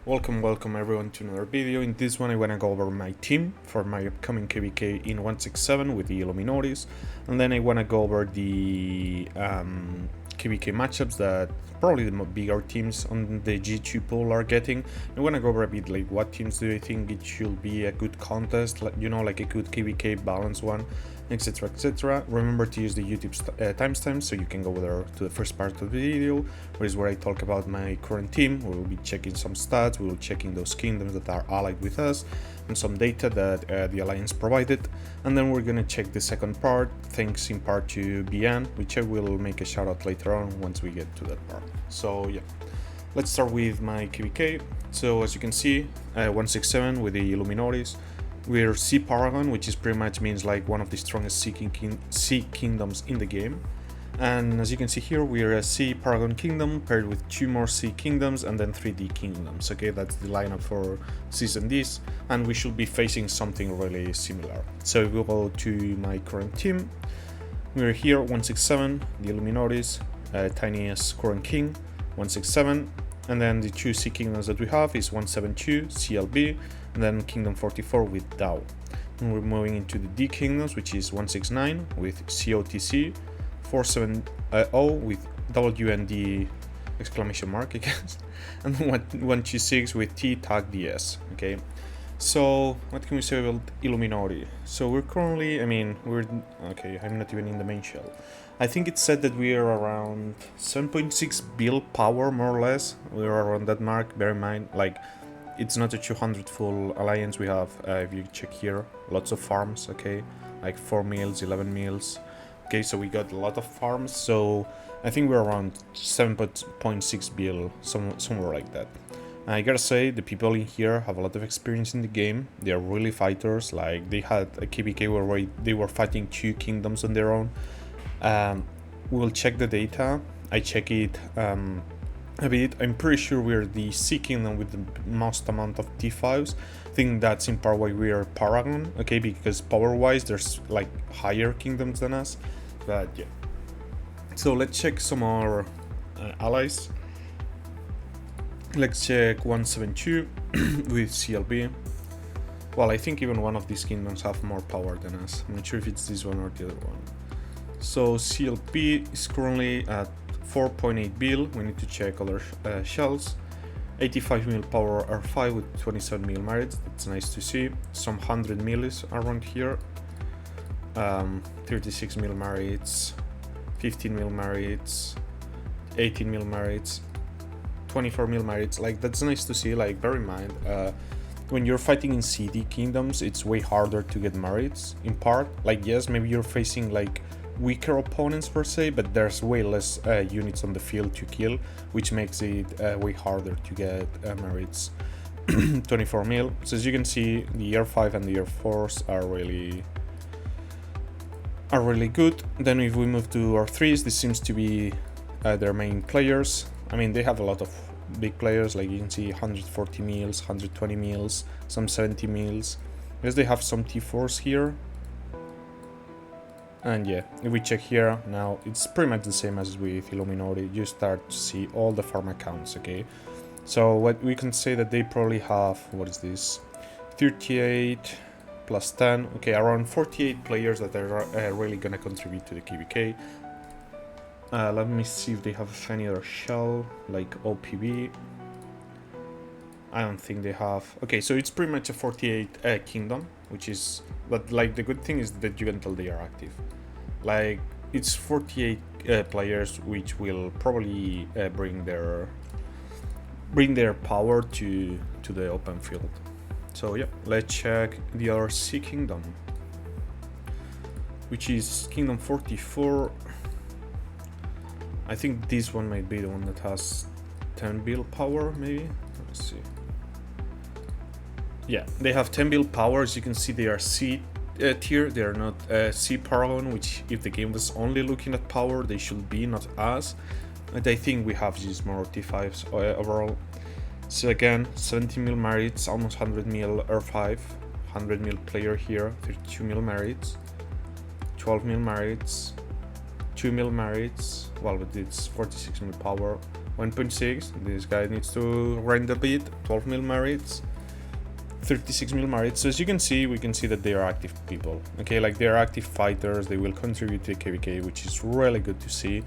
Welcome everyone to another video. In this one I want to go over my team for my upcoming KVK in 167 with the Illumi-Naughty, and then I want to go over the KVK matchups that probably the bigger teams on the G2 pool are getting. I want to go over a bit like what teams do I think it should be a good contest, like, like a good KVK balanced one, etc, etc. Remember to use the YouTube timestamp so you can go there to the first part of the video, where I talk about my current team. We will be checking some stats, we will checking those kingdoms that are allied with us, and some data that the alliance provided, and then we're gonna check the second part, thanks in part to BN, which I will make a shout out later on once we get to that part. So yeah, let's start with my KVK. So as you can see, 167 with the Illumi-Naughty. We're C Paragon, which is pretty much means like one of the strongest C kingdoms in the game. And as you can see here, we're a C Paragon kingdom paired with 2 more C kingdoms and then 3 D kingdoms. Okay, that's the lineup for season this, and we should be facing something really similar. So if we go to my current team, we're here 167, the Illumi-Naughty, tiniest current king, 167, and then the 2 C kingdoms that we have is 172, CLB, and then Kingdom 44 with DAO. And we're moving into the D kingdoms, which is 169 with COTC, 470 with WND exclamation mark, I guess, and 126 with T tag DS. Okay, so what can we say about Illumi-Naughty? So we're currently, okay, I'm not even in the main shell. I think it said that we are around 7.6 build power, more or less. We're around that mark. Bear in mind, like, it's not a 200 full alliance. We have, if you check here, lots of farms, okay, like 4 meals, 11 meals. Okay, so we got a lot of farms, so I think we're around 7.6 bill, somewhere like that. I gotta say, the people in here have a lot of experience in the game. They are really fighters. Like, they had a KVK where they were fighting 2 kingdoms on their own. We will check the data. I check it a bit. I'm pretty sure we're the C kingdom with the most amount of T5s. I think that's in part why we are Paragon, okay, because power-wise there's like higher kingdoms than us. But yeah, so let's check some more allies. Let's check 172 with CLB. Well, I think even one of these kingdoms have more power than us. I'm not sure if it's this one or the other one. So CLB is currently at 4.8 bill. We need to check other shells. 85 mil power R5 with 27 mil merits. That's nice to see. Some 100 millis around here. 36 mil merits, 15 mil merits, 18 mil merits, 24 mil merits. Like, that's nice to see. Like, bear in mind, when you're fighting in CD kingdoms, it's way harder to get merits in part. Like, yes, maybe you're facing like weaker opponents per se, but there's way less units on the field to kill, which makes it way harder to get merits. 24 mil. So as you can see, the R5 and the R4s are really good. Then if we move to R3s, this seems to be their main players. I mean, they have a lot of big players, like you can see 140 mils, 120 mils, some 70 mils. Yes, they have some T4s here. And yeah, if we check here now, it's pretty much the same as with Illumi-Naughty. You start to see all the farm accounts, okay? So what we can say that they probably have, what is this, 38 plus 10, okay, around 48 players that are really gonna contribute to the KVK. Let me see if they have any other shell, like OPB. I don't think they have. Okay, so it's pretty much a 48 kingdom, which is, but like the good thing is that you can tell they are active. Like, it's 48 players, which will probably bring their power to the open field. So yeah, let's check the other C kingdom, which is Kingdom 44. I think this one might be the one that has 10 build power, maybe. Let's see. Yeah, they have 10 build power. As you can see, they are C tier. They are not C Paragon, which if the game was only looking at power, they should be, not us. And I think we have just more T5s overall. So again, 70 mil merits, almost 100 mil R5, 100 mil player here, 32 mil merits, 12 mil merits, 2 mil merits, well, but it's 46 mil power, 1.6. This guy needs to grind a bit. 12 mil merits, 36 mil merits. So as you can see, we can see that they are active people. Okay, like they are active fighters. They will contribute to the KVK, which is really good to see.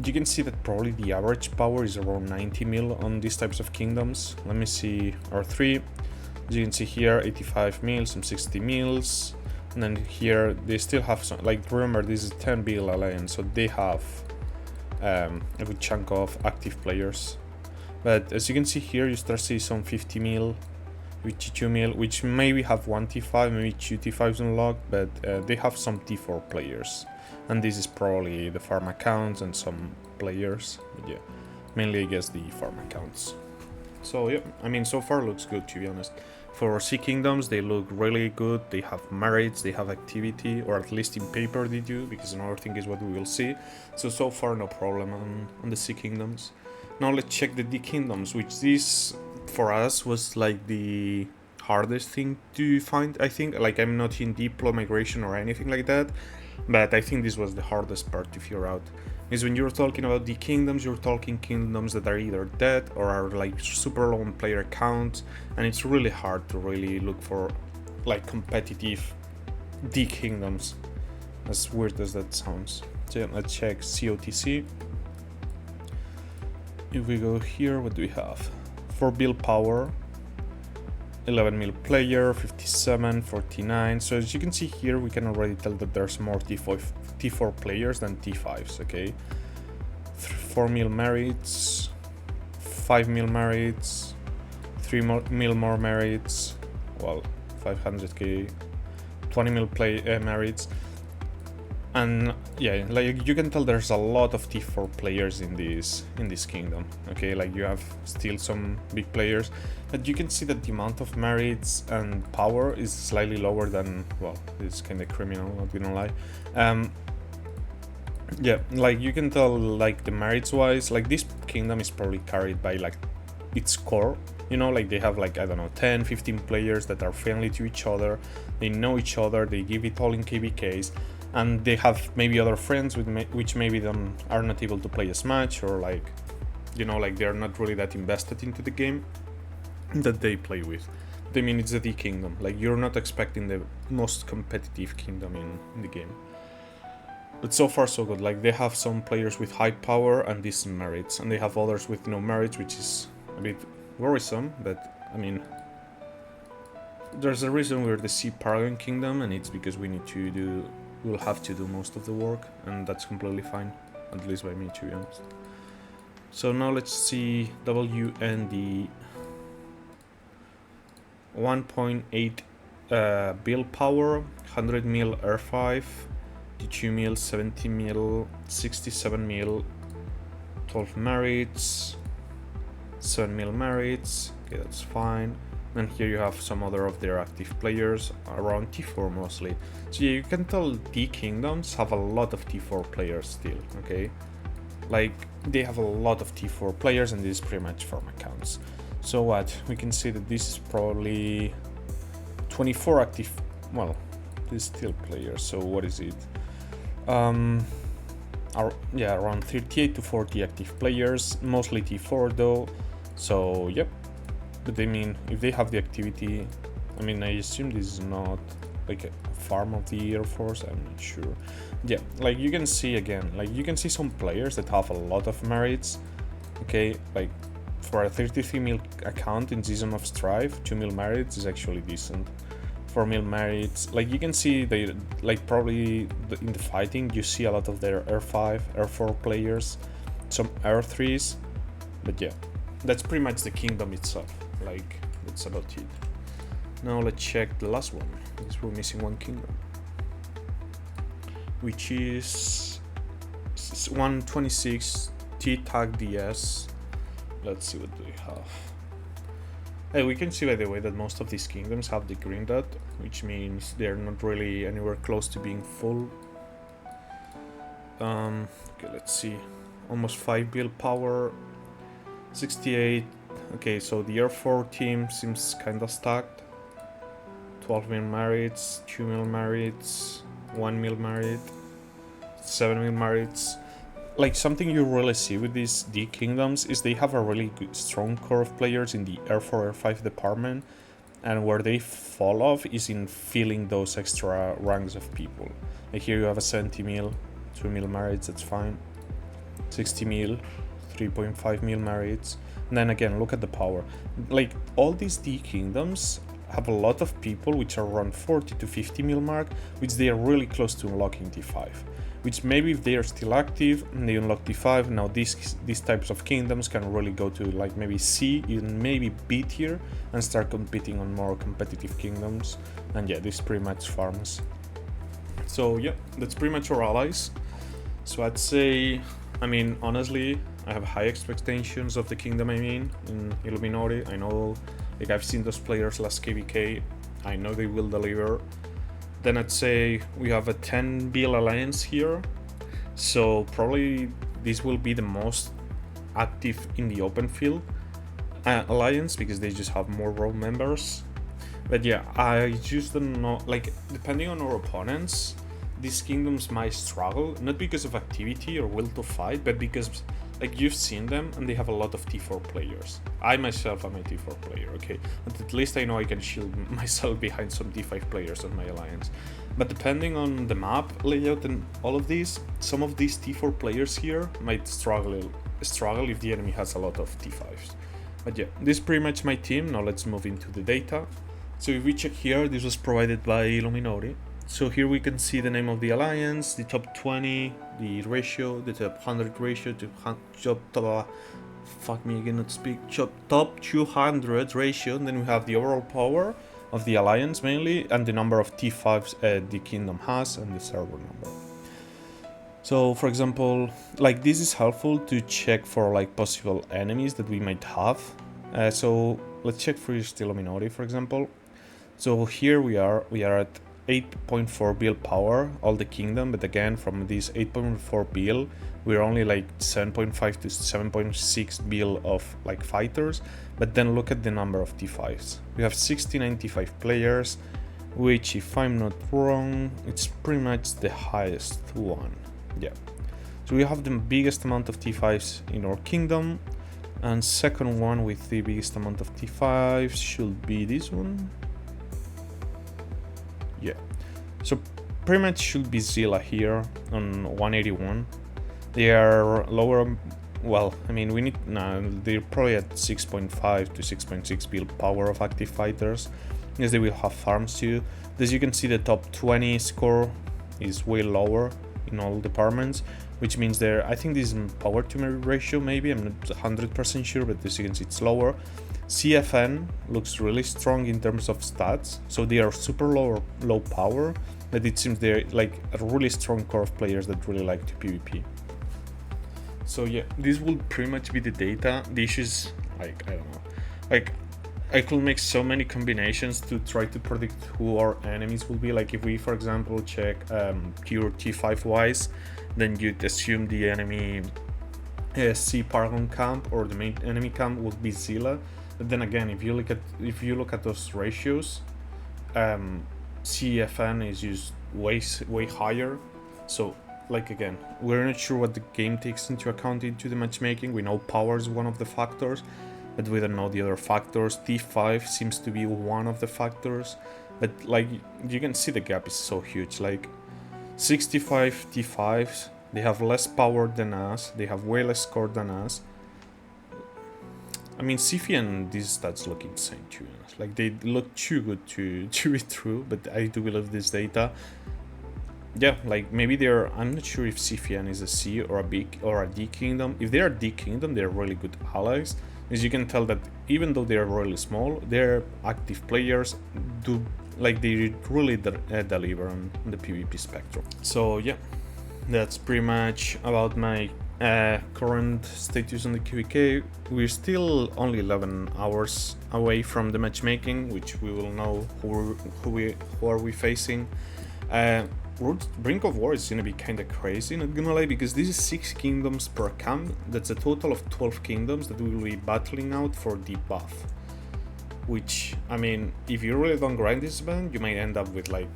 You can see that probably the average power is around 90 mil on these types of kingdoms. Let me see R3. As you can see here, 85 mil, some 60 mils. And then here they still have some, like, remember this is 10 bill alliance, so they have a good chunk of active players. But as you can see here, you start seeing some 50 mil, 52 mil, which maybe have one T5, maybe two T5s unlocked, but they have some T4 players. And this is probably the farm accounts and some players, but yeah, mainly I guess the farm accounts. So yeah, I mean, so far looks good, to be honest. For Sea Kingdoms, they look really good. They have merits, they have activity, or at least in paper they do, because another thing is what we will see. So far no problem on the Sea Kingdoms. Now let's check the D Kingdoms, which this, for us, was like the hardest thing to find, I think. Like, I'm not in Diplo migration or anything like that, but I think this was the hardest part to figure out. Is when you're talking about the kingdoms, you're talking kingdoms that are either dead or are like super low on player count, and it's really hard to really look for like competitive D kingdoms, as weird as that sounds. So yeah, let's check COTC. If we go here, what do we have? For build power, 11 mil player, 57, 49. So as you can see here, we can already tell that there's more T4 players than T5s, okay? 4 mil merits, 5 mil merits, 3 mil more merits, well, 500k, 20 mil merits. And yeah, like you can tell there's a lot of T4 players in this kingdom, okay? Like you have still some big players, but you can see that the amount of merits and power is slightly lower than, well, it's kind of criminal, not gonna lie. Yeah, like you can tell, like the merits wise, like this kingdom is probably carried by like its core, you know, like they have like, I don't know, 10, 15 players that are friendly to each other, they know each other, they give it all in KVKs, and they have maybe other friends with which maybe are not able to play as much, or like, you know, like they're not really that invested into the game that they play with. I mean, it's the D kingdom, like you're not expecting the most competitive kingdom in the game. But so far so good, like they have some players with high power and decent merits, and they have others with no merits, which is a bit worrisome, but I mean, there's a reason we're the Sea Paragon Kingdom, and it's because we'll have to do most of the work, and that's completely fine, at least by me, to be honest. So now let's see WND 1.8 build power, 100 mil R5, 2 mil, 70 mil, 67 mil, 12 merits, 7 mil merits, okay, that's fine. And here you have some other of their active players, around T4 mostly. So yeah, you can tell D Kingdoms have a lot of T4 players still, okay? Like, they have a lot of T4 players, and this is pretty much farm accounts. So what, we can see that this is probably 24 active, well, this is still players, so what is it? Yeah, around 38 to 40 active players, mostly T4 though, so yep. But I mean, if they have the activity, I mean, I assume this is not like a farm of the Air Force, I'm not sure. Yeah, like you can see again, like you can see some players that have a lot of merits, okay, like for a 33 mil account in Season of Strife, 2 mil merits is actually decent. 4 mil merits, like you can see they, like probably in the fighting, you see a lot of their R5, R4 players, some R3s, but yeah, that's pretty much the kingdom itself, like that's about it. Now let's check the last one, because we're missing one kingdom, which is 126 T-Tag DS. Let's see what do we have. Hey, we can see by the way that most of these kingdoms have the green dot, which means they're not really anywhere close to being full. Okay, let's see. Almost 5 build power, 68. Okay, so the Air 4 team seems kinda stacked. 12 mil merits, 2 mil merits, 1 mil merit, 7 mil merits. like something you really see with these D kingdoms is they have a really good, strong core of players in the R4, R5 department, and where they fall off is in filling those extra ranks of people. Like here you have a 70 mil, 2 mil merits, that's fine. 60 mil, 3.5 mil merits. And then again, look at the power. Like all these D kingdoms have a lot of people which are around 40 to 50 mil mark, which they are really close to unlocking T5. Which maybe if they are still active and they unlock T5, now these types of kingdoms can really go to like maybe C, even maybe B tier, and start competing on more competitive kingdoms. And yeah, this pretty much farms. So yeah, that's pretty much our allies. So I'd say, I mean, honestly, I have high expectations of the kingdom in Illumi-Naughty. I know, like I've seen those players last KVK, I know they will deliver. Then I'd say we have a 10 bill alliance here, so probably this will be the most active in the open field alliance because they just have more role members. But yeah, I just don't know, like depending on our opponents, these kingdoms might struggle, not because of activity or will to fight, but because like you've seen them and they have a lot of T4 players. I myself am a T4 player, okay, but at least I know I can shield myself behind some T5 players on my alliance. But depending on the map layout and all of these, some of these T4 players here might struggle if the enemy has a lot of T5s. But yeah, this is pretty much my team. Now let's move into the data. So if we check here, this was provided by Illumi-Naughty. So here we can see the name of the alliance, the top 20, the ratio, the top 100 ratio, top 200 ratio, and then we have the overall power of the alliance mainly, and the number of T5s the kingdom has, and the server number. So for example, like this is helpful to check for like possible enemies that we might have. So let's check first Illumi-Naughty, for example. So here we are at 8.4 bill power, all the kingdom, but again from this 8.4 bill we're only like 7.5 to 7.6 bill of like fighters. But then look at the number of T5s. We have 69 T5 players, which if I'm not wrong, it's pretty much the highest one. Yeah, so we have the biggest amount of T5s in our kingdom, and second one with the biggest amount of T5s should be this one. Yeah, so pretty much should be Zilla here on 181. They are lower, well, I mean, we need, they're probably at 6.5 to 6.6 build power of active fighters, because they will have farms too. As you can see, the top 20 score is way lower in all departments, which means I think this is power to merit ratio maybe, I'm not 100% sure, but as you can see it's lower. CFN looks really strong in terms of stats, so they are super low power, but it seems they're like a really strong core of players that really like to PvP. So yeah, this will pretty much be the data. The issue is, like, I don't know, like I could make so many combinations to try to predict who our enemies will be. Like if we, for example, check pure T5 wise, then you'd assume the enemy C Paragon camp or the main enemy camp would be Zilla. But then again, if you look at those ratios, CFN is used way higher. So like again, we're not sure what the game takes into account into the matchmaking. We know power is one of the factors, but we don't know the other factors. T5 seems to be one of the factors, but like you can see the gap is so huge. Like 65 T5s, they have less power than us, they have way less score than us. I mean, Sifi and these stats look insane to be honest. Like they look too good to be true, but I do believe this data. Yeah, like maybe I'm not sure if Sifian is a C or a B or a D kingdom. If they are D kingdom, they're really good allies. As you can tell that even though they're really small, they're active players, they really deliver on the PvP spectrum. So yeah, that's pretty much about my current status on the KVK. We're still only 11 hours away from the matchmaking, which we will know who are we facing. Brink of War is gonna be kinda crazy, not gonna lie, because this is 6 kingdoms per camp. That's a total of 12 kingdoms that we will be battling out for the buff. Which, I mean, if you really don't grind this event, you might end up with like,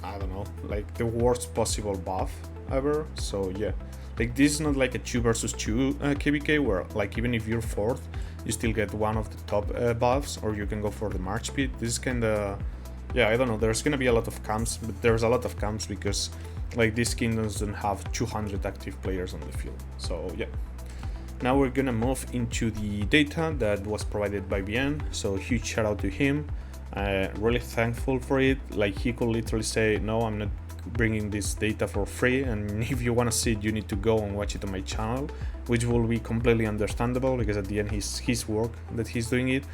I don't know, like the worst possible buff ever. So yeah, Like this is not like a 2 versus 2 KVK where like even if you're 4th, you still get one of the top buffs, or you can go for the March speed. This is kind of, yeah, I don't know, there's gonna be a lot of camps, but there's a lot of camps because like these kingdoms don't have 200 active players on the field. So yeah. Now we're gonna move into the data that was provided by BN, so huge shout out to him. Really thankful for it. Like he could literally say, no, I'm not bringing this data for free, and if you want to see it, you need to go and watch it on my channel, which will be completely understandable because at the end his work that he's doing it.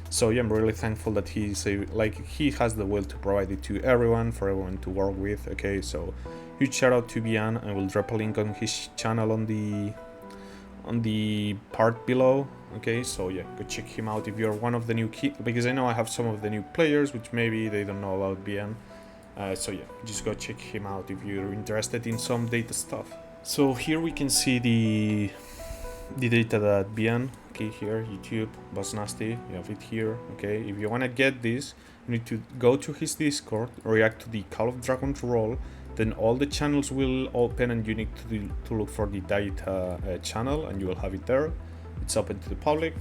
So yeah, I'm really thankful that he's like he has the will to provide it to everyone, for everyone to work with. Okay, so huge shout out to Bian. I will drop a link on his channel on the part below. Okay, so yeah, go check him out if you're one of the new because I know I have some of the new players which maybe they don't know about BN. So yeah, just go check him out if you're interested in some data stuff. So here we can see the data that BN, okay, here YouTube Boss Nasty, you have it here. Okay, if you want to get this, you need to go to his Discord, react to the Call of Dragons role, then all the channels will open and you need to look for the data channel and you will have it there. It's open to the public.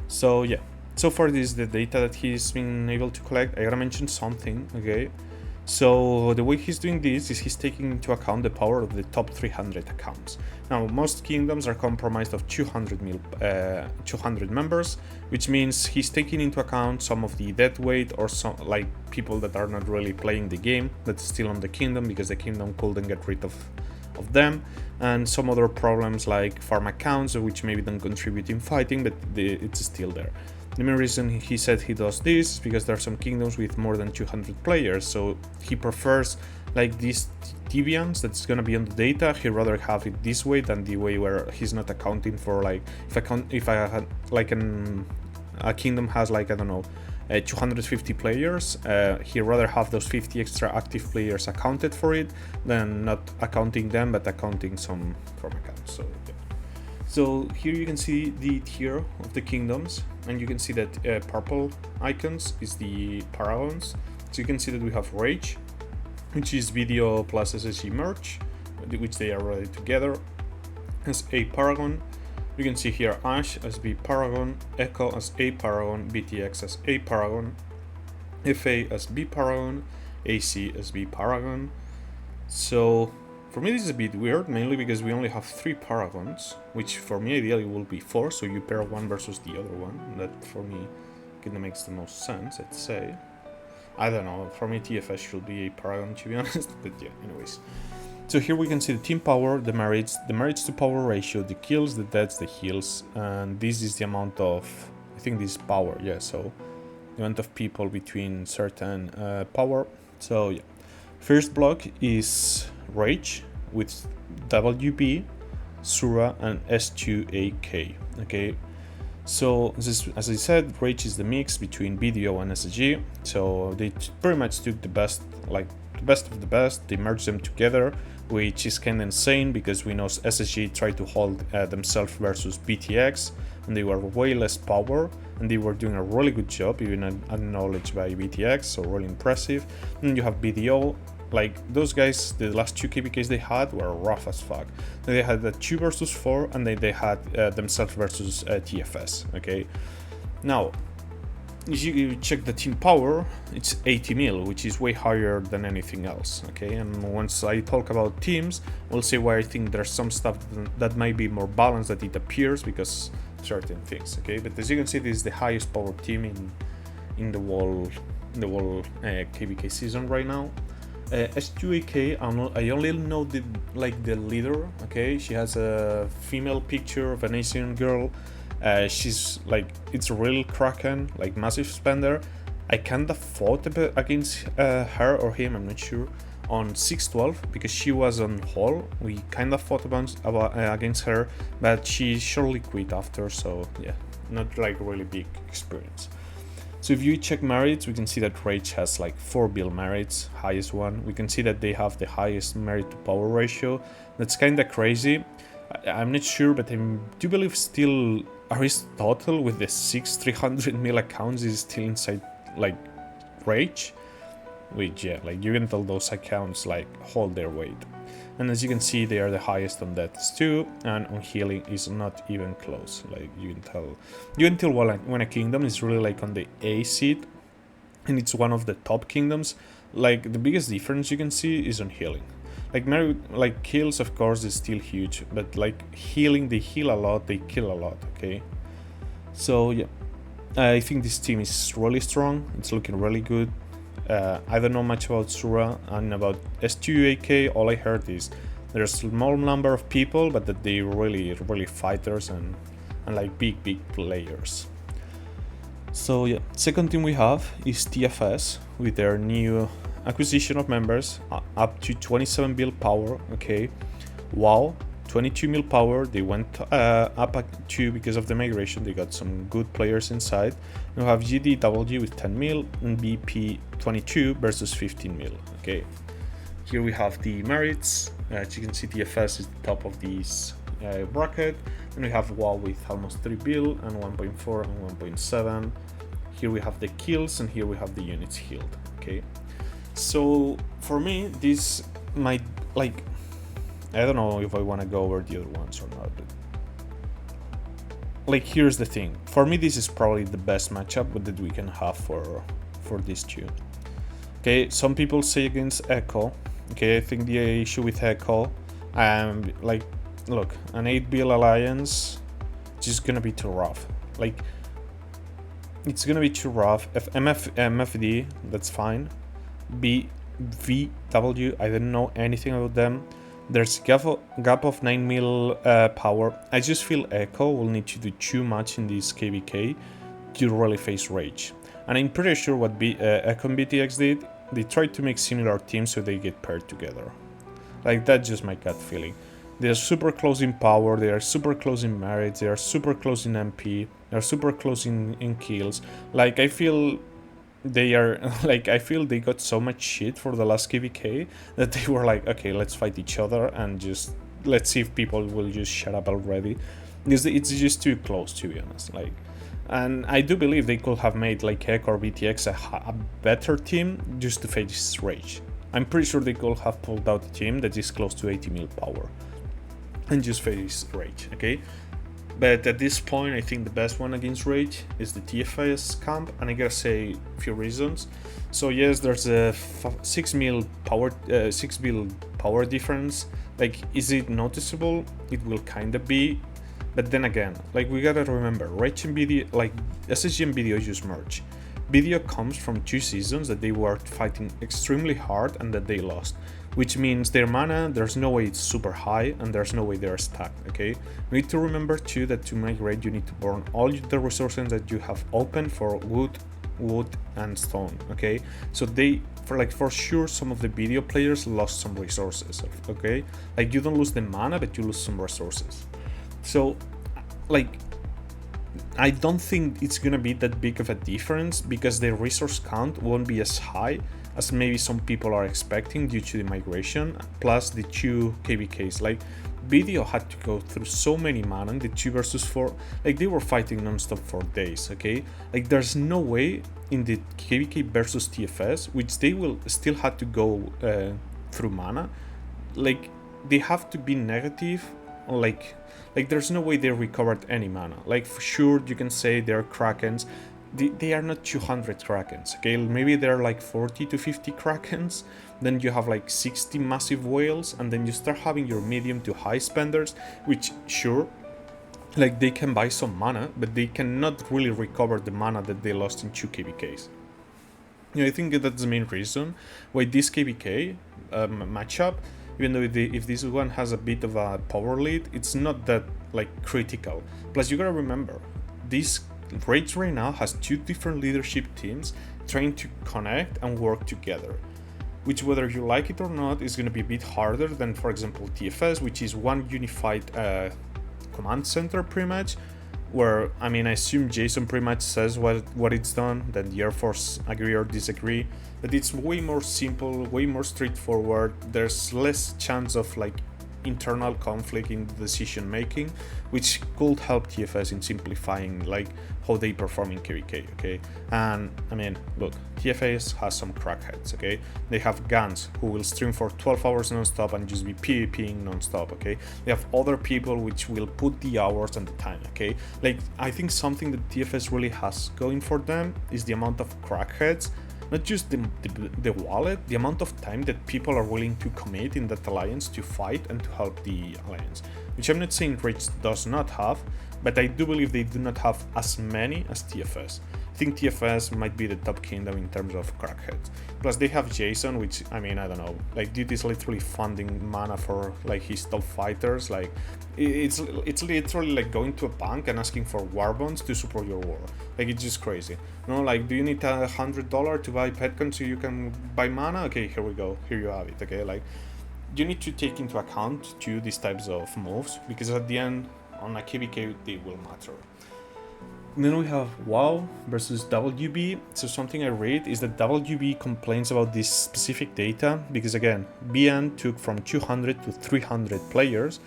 So yeah, so far this is the data that he's been able to collect. I gotta mention something, okay? So the way he's doing this is he's taking into account the power of the top 300 accounts. Now most kingdoms are comprised of 200 members, which means he's taking into account some of the dead weight or some like people that are not really playing the game that's still on the kingdom because the kingdom couldn't get rid of them, and some other problems like farm accounts which maybe don't contribute in fighting, but it's still there. The main reason he said he does this is because there are some kingdoms with more than 200 players, so he prefers like these deviants that's gonna be on the data. He'd rather have it this way than the way where he's not accounting for like if I had like a kingdom has like I don't know 250 players, he'd rather have those 50 extra active players accounted for it than not accounting them but accounting some farm accounts. So yeah. So here you can see the tier of the kingdoms, and you can see that purple icons is the paragons. So you can see that we have Rage, which is video plus SSG merge, which they are already together as a paragon. You can see here Ash as B paragon, Echo as A paragon, BTX as A paragon, FA as B paragon, AC as B paragon. So for me this is a bit weird, mainly because we only have 3 paragons, which for me ideally will be 4, so you pair one versus the other one. That for me kind of makes the most sense, I'd say. I don't know, for me TFS should be a paragon to be honest, but yeah, anyways. So here we can see the team power, the merits to power ratio, the kills, the deaths, the heals, and this is the amount of, I think this is power, yeah, so the amount of people between certain power. So yeah, first block is Rage with WB, Sura, and S2AK. Okay, so this, as I said, Rage is the mix between BDO and SSG. So they pretty much took the best, like the best of the best. They merged them together, which is kind of insane because we know SSG tried to hold themselves versus BTX, and they were way less power, and they were doing a really good job, even acknowledged by BTX. So really impressive. And you have BDO. Like those guys, the last 2 KVKs they had were rough as fuck. They had the 2 versus 4, and then they had themselves versus TFS. Okay, now if you check the team power, it's 80 mil, which is way higher than anything else. Okay, and once I talk about teams, we'll see why I think there's some stuff that might be more balanced than it appears because certain things. Okay, but as you can see, this is the highest power team in the whole KVK season right now. S2AK, I only know the leader. Okay, she has a female picture of an Asian girl. She's like, it's a real Kraken, like massive spender. I kinda fought a bit against her or him, I'm not sure, on 612 because she was on Hall. We kinda fought against her, but she surely quit after. So yeah, not like really big experience. So if you check merits, we can see that Rage has like 4 bill merits, highest one. We can see that they have the highest merit to power ratio. That's kind of crazy. I'm not sure, but I do believe still Aristotle with the 300 mil accounts is still inside like Rage. which yeah, like you can tell those accounts like hold their weight. And as you can see, they are the highest on deaths too, and on healing is not even close. Like you can tell when a kingdom is really like on the A seed, and it's one of the top kingdoms. Like the biggest difference you can see is on healing. Like kills, of course, is still huge, but like healing, they heal a lot, they kill a lot. Okay, so yeah, I think this team is really strong. It's looking really good. I don't know much about Sura and about S2AK. All I heard is there's a small number of people, but that they really fighters and like big players. So yeah, second team we have is TFS with their new acquisition of members up to 27 build power. Okay, wow, 22 mil power. They went up to because of the migration. They got some good players inside. We have GDW with 10 mil and BP22 versus 15 mil. Okay, here we have the merits. As you can see, TFS is the top of this bracket. And we have WoW with almost 3 bill and 1.4 and 1.7. Here we have the kills and here we have the units healed. Okay, so for me this might, like, I don't know if I want to go over the other ones or not, but like here's the thing. For me this is probably the best matchup that we can have for these two. Okay, some people say against Echo. Okay, I think the issue with Echo, like, look, an 8 bill alliance is just gonna be too rough. Like, it's gonna be too rough. If MFD, that's fine. VW, I don't know anything about them. There's a gap of 9 mil power. I just feel Echo will need to do too much in this KVK to really face Rage. And I'm pretty sure what Echo and BTX did, they tried to make similar teams so they get paired together. Like, that's just my gut feeling. They are super close in power, they are super close in merits, they are super close in MP, they are super close in kills. Like, I feel they are, like, I feel they got so much shit for the last KVK that they were like, okay, let's fight each other and just, let's see if people will just shut up already. Because it's just too close, to be honest. Like, and I do believe they could have made, like, Heck or BTX a better team just to face Rage. I'm pretty sure they could have pulled out a team that is close to 80 mil power and just face Rage, okay? But at this point, I think the best one against Rage is the TFS camp, and I gotta say a few reasons. So yes, there's a 6 mil power difference. Like, is it noticeable? It will kinda be, but then again, like, we gotta remember, Rage and BDO, like, SSG and BDO just merge. BDO comes from 2 seasons that they were fighting extremely hard and that they lost, which means their mana, there's no way it's super high and there's no way they're stacked, okay? We need to remember too that to migrate you need to burn all the resources that you have open for wood and stone, okay? So they, for sure, some of the BDO players lost some resources, okay? Like, you don't lose the mana, but you lose some resources. So, like, I don't think it's gonna be that big of a difference because the resource count won't be as high as maybe some people are expecting due to the migration, plus the 2 KVKs. Like, BDO had to go through so many mana, the 2 versus 4, like, they were fighting non-stop for days, okay? Like, there's no way in the KVK versus TFS, which they will still have to go through mana, like, they have to be negative, like there's no way they recovered any mana. Like, for sure you can say they're Krakens, they are not 200 Krakens, okay? Maybe they're like 40 to 50 Krakens, then you have like 60 massive whales, and then you start having your medium to high spenders, which, sure, like, they can buy some mana, but they cannot really recover the mana that they lost in 2 KVKs. I think that's the main reason why this KVK matchup, even though if this one has a bit of a power lead, it's not that, like, critical. Plus, you gotta remember, this Rage right now has 2 different leadership teams trying to connect and work together, which, whether you like it or not, is gonna be a bit harder than, for example, TFS, which is one unified command center pretty much, where, I mean, I assume Jason pretty much says what it's done, then the Air Force agree or disagree, but it's way more simple, way more straightforward. There's less chance of, like, internal conflict in the decision making, which could help TFS in simplifying like how they perform in KVK, okay? And I mean, look, TFS has some crackheads, okay? They have guns who will stream for 12 hours non-stop and just be PvPing non-stop, okay? They have other people which will put the hours and the time, okay? Like, I think something that TFS really has going for them is the amount of crackheads, not just the wallet, the amount of time that people are willing to commit in that alliance to fight and to help the alliance, which I'm not saying Rage does not have, but I do believe they do not have as many as TFS. I think TFS might be the top kingdom in terms of crackheads. Plus they have Jason, which, I mean, I don't know, like dude is literally funding mana for like his top fighters. Like it's literally like going to a bank and asking for war bonds to support your war. Like it's just crazy. You know, like, do you need $100 to buy Petcon so you can buy mana? Okay, here we go, here you have it. Okay, like you need to take into account too these types of moves, because at the end on a KVK they will matter. Then we have WoW versus WB. So something I read is that WB complains about this specific data because, again, BN took from 200 to 300 players,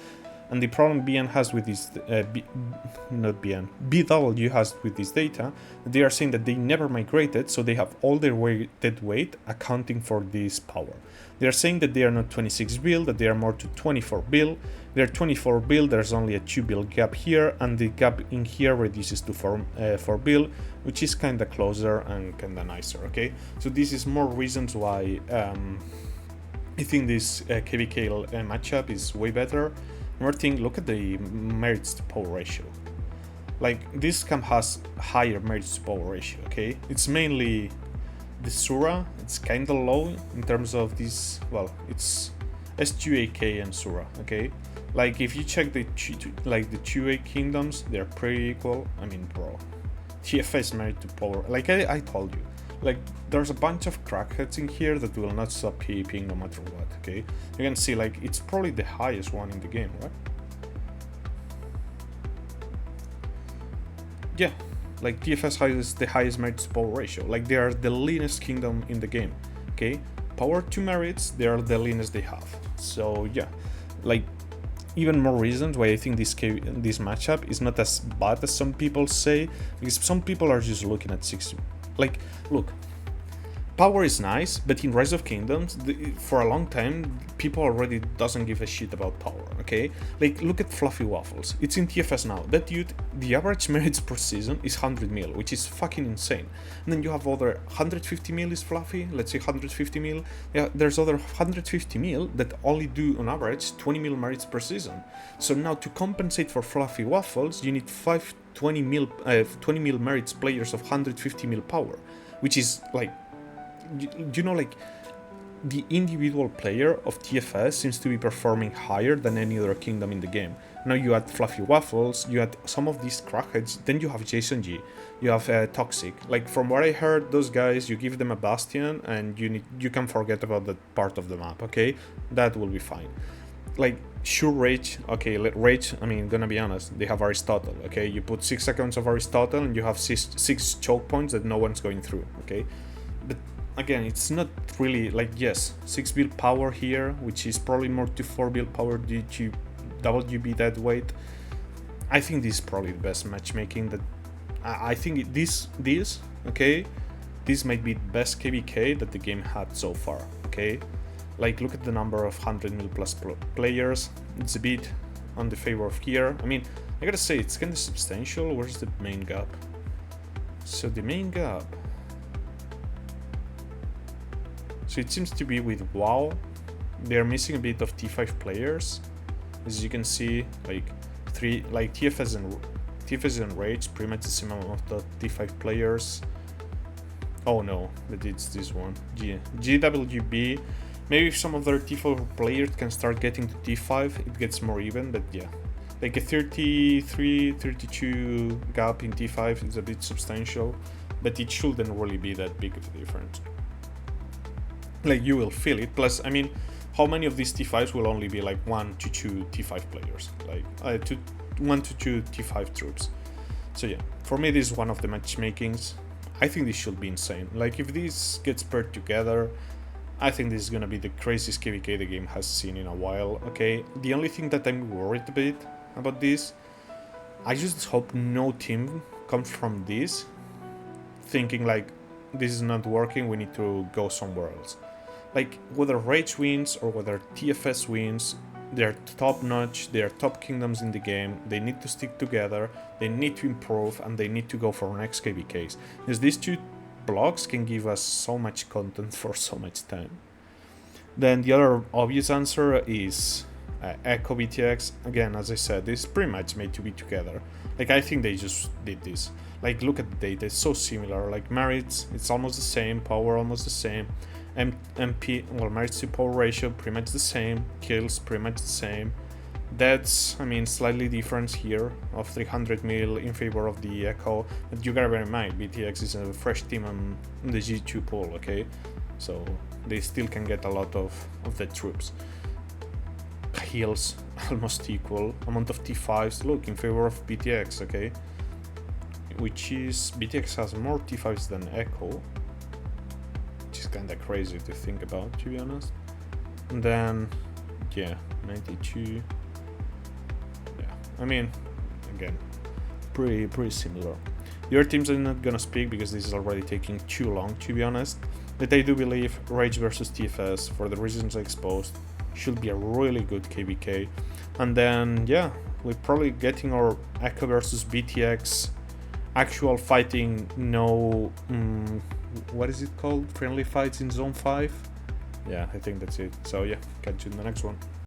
and the problem BN has with this, BW has with this data, they are saying that they never migrated, so they have all their dead weight accounting for this power. They are saying that they are not 26 build, that they are more to 24 build. They're 24 build, there's only a 2 build gap here, and the gap in here reduces to 4 build, which is kinda closer and kinda nicer, okay? So this is more reasons why I think this KVK matchup is way better. Another thing, look at the merits to power ratio. Like, this camp has higher merits to power ratio, okay? It's mainly the Sura, it's kinda low in terms of this, well, it's S2AK and Sura, okay? Like, if you check the 2A kingdoms, they're pretty equal. I mean, bro, TFS merit to power, like I told you, like, there's a bunch of crackheads in here that will not stop PvPing no matter what, okay? You can see, like, it's probably the highest one in the game, right? Yeah, like, TFS has the highest merits to power ratio. Like, they are the leanest kingdom in the game, okay? Power to merits, they are the leanest they have. So, yeah, like, even more reasons why I think this matchup is not as bad as some people say, because some people are just looking at 60. Like, look, power is nice, but in Rise of Kingdoms, for a long time, people already doesn't give a shit about power, okay? Like, look at Fluffy Waffles. It's in TFS now. That dude, the average merits per season is 100 mil, which is fucking insane. And then you have other 150 mil is Fluffy, let's say 150 mil. Yeah, there's other 150 mil that only do, on average, 20 mil merits per season. So now, to compensate for Fluffy Waffles, you need 20 mil merits players of 150 mil power, which is, like, you know, like, the individual player of TFS seems to be performing higher than any other kingdom in the game. Now you add Fluffy Waffles, you add some of these crackheads, then you have Jason G, you have Toxic. Like, from what I heard, those guys, you give them a Bastion and you can forget about that part of the map, okay? That will be fine. Like, sure, Rage, okay, Rage, I mean, gonna be honest, they have Aristotle, okay? You put 6 seconds of Aristotle and you have six choke points that no one's going through, okay? But again, it's not really, like, yes, 6 build power here, which is probably more to 4 build power due to WB dead weight. I think this is probably the best matchmaking that I think this okay, this might be the best KVK that the game had so far, okay? Like, look at the number of 100 mil plus players. It's a bit on the favor of here. I mean, I gotta say, it's kind of substantial. Where's the main gap? So the main gap, so it seems to be with WoW. They're missing a bit of T5 players. As you can see, like, TFS and Rage, pretty much the same amount of T5 players. Oh no, but it's this one. GWB. Maybe if some of their T4 players can start getting to T5, it gets more even, but yeah. Like a 33, 32 gap in T5 is a bit substantial, but it shouldn't really be that big of a difference. Like, you will feel it. Plus, I mean, how many of these T5s will only be like 1 to 2 T5 players? Like, 1 to 2 T5 troops. So yeah, for me, this is one of the matchmakings. I think this should be insane. Like, if this gets paired together, I think this is gonna be the craziest KVK the game has seen in a while, okay? The only thing that I'm worried a bit about this, I just hope no team comes from this thinking like, this is not working, we need to go somewhere else. Like, whether Rage wins or whether TFS wins, they're top-notch, they're top kingdoms in the game, they need to stick together, they need to improve, and they need to go for next KVKs. Because these two blocks can give us so much content for so much time. Then the other obvious answer is Echo BTX. Again, as I said, this is pretty much made to be together. Like, I think they just did this. Like, look at the data, it's so similar. Like, merits, it's almost the same, power almost the same. MP, well, merits to power ratio, pretty much the same. Kills, pretty much the same. That's, I mean, slightly different here of 300 mil in favor of the Echo. But you gotta bear in mind, BTX is a fresh team on the G2 pool, okay? So they still can get a lot of the troops. Heals almost equal. Amount of T5s, look, in favor of BTX, okay? Which is, BTX has more T5s than Echo. Which is kinda crazy to think about, to be honest. And then, yeah, 92. Yeah, I mean, again, pretty similar. The other teams I'm not gonna speak because this is already taking too long, to be honest. But I do believe Rage versus TFS, for the reasons I exposed, should be a really good KVK. And then, yeah, we're probably getting our Echo versus BTX actual fighting, no, what is it called? Friendly fights in Zone 5? Yeah, I think that's it. So yeah, catch you in the next one.